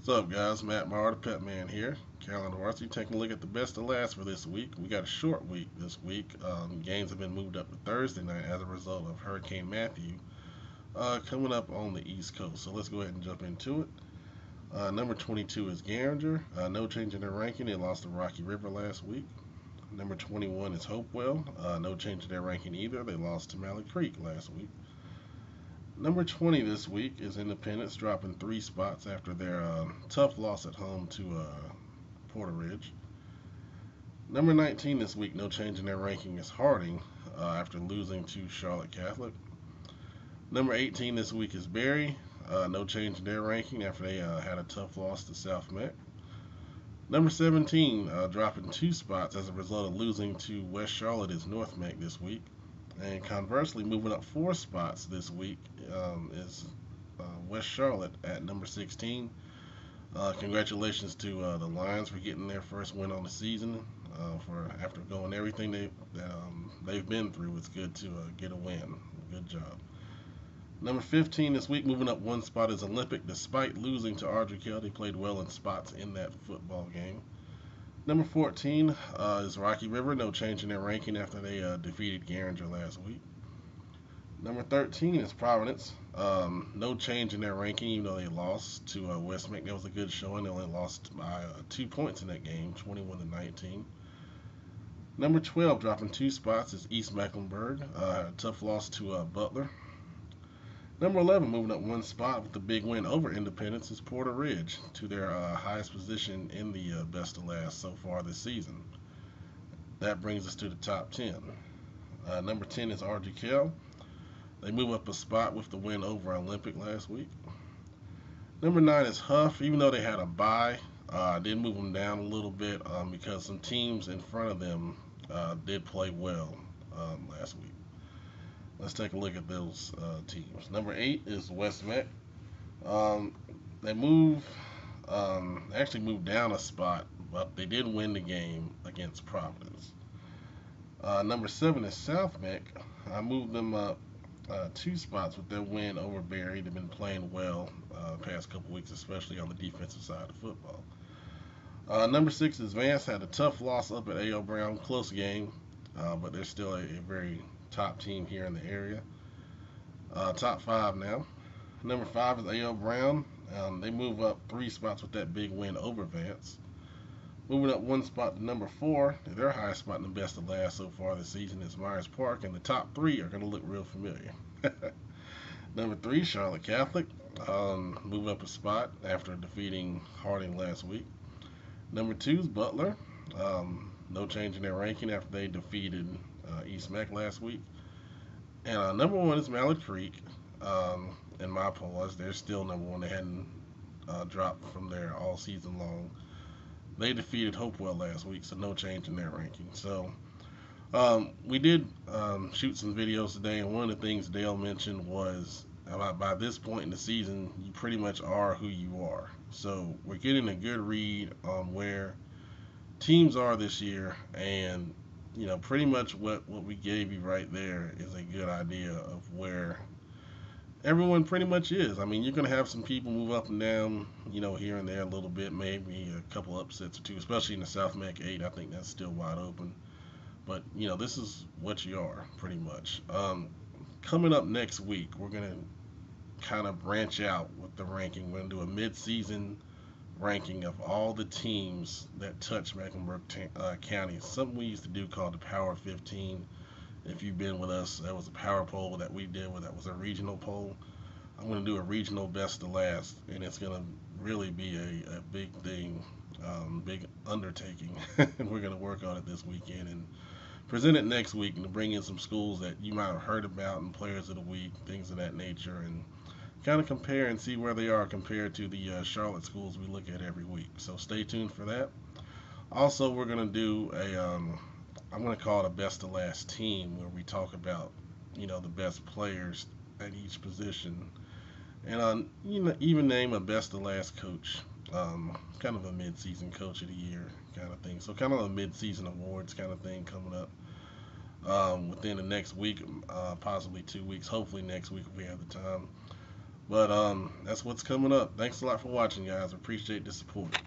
What's up, guys? Matt Maher, the Pepman here. Carolina Varsity taking a look at the best of last for this week. We got a short week this week. Games have been moved up to Thursday night as a result of Hurricane Matthew coming up on the East Coast. So let's go ahead and jump into it. Number 22 is Garinger. No change in their ranking. They lost to Rocky River last week. Number 21 is Hopewell. No change in their ranking either. They lost to Malley Creek last week. Number 20 this week is Independence, dropping 3 spots after their tough loss at home to Porter Ridge. Number 19 this week, no change in their ranking, is Harding after losing to Charlotte Catholic. Number 18 this week is Berry. No change in their ranking after they had a tough loss to South Meck. Number 17 dropping 2 spots as a result of losing to West Charlotte is North Meck this week. And conversely, moving up 4 spots this week is West Charlotte at number 16. Congratulations to the Lions for getting their first win on the season. For after going everything they've been through, it's good to get a win. Good job. Number 15 this week, moving up 1 spot, is Olympic. Despite losing to Ardrey, they played well in spots in that football game. Number 14 is Rocky River. No change in their ranking after they defeated Garinger last week. Number 13 is Providence. No change in their ranking, even though they lost to West Meck. That was a good showing. They only lost by 2 points in that game, 21-19. Number 12, dropping 2 spots, is East Mecklenburg. Tough loss to Butler. Number 11, moving up 1 spot with the big win over Independence, is Porter Ridge to their highest position in the best of last so far this season. That brings us to the top 10. Number 10 is RGK. They move up a spot with the win over Olympic last week. Number 9 is Huff. Even though they had a bye, I did move them down a little bit because some teams in front of them did play well last week. Let's take a look at those teams. Number 8 is West Meck. They actually moved down a spot, but they did win the game against Providence. Number 7 is South Meck. I moved them up 2 spots with their win over Berry. They've been playing well the past couple weeks, especially on the defensive side of football. Number 6 is Vance. Had a tough loss up at A.O. Brown. Close game, but they're still a very top team here in the area. Top 5 now. Number 5 is A.O. Brown. They move up 3 spots with that big win over Vance. Moving up 1 spot to number 4, their highest spot in the best of last so far this season is Myers Park, and the top 3 are going to look real familiar. Number 3, Charlotte Catholic, move up a spot after defeating Harding last week. Number 2 is Butler. No change in their ranking after they defeated East Meck last week. And number 1 is Malley Creek. In my poll, they're still number 1. They hadn't dropped from there all season long. They defeated Hopewell last week, so no change in their ranking. So we did shoot some videos today, and one of the things Dale mentioned was about by this point in the season, you pretty much are who you are. So we're getting a good read on where teams are this year, and pretty much what we gave you right there is a good idea of where everyone pretty much is. I mean, you're going to have some people move up and down, here and there a little bit, maybe a couple upsets or two, especially in the South Meck 8. I think that's still wide open. But, this is what you are, pretty much. Coming up next week, we're going to kind of branch out with the ranking. We're going to do a mid-season ranking of all the teams that touch Mecklenburg County. Something we used to do called the Power 15. If you've been with us, that was a power poll that we did. That was a regional poll. I'm going to do a regional best of last, and it's going to really be a big thing, big undertaking. And we're going to work on it this weekend and present it next week, and to bring in some schools that you might have heard about and players of the week, things of that nature, and kind of compare and see where they are compared to the Charlotte schools we look at every week. So stay tuned for that. Also, we're going to do I'm going to call it a best of last team, where we talk about, the best players at each position, and even name a best of last coach, kind of a mid-season coach of the year kind of thing. So kind of a mid-season awards kind of thing coming up within the next week, possibly 2 weeks. Hopefully next week if we have the time. But that's what's coming up. Thanks a lot for watching, guys. Appreciate the support.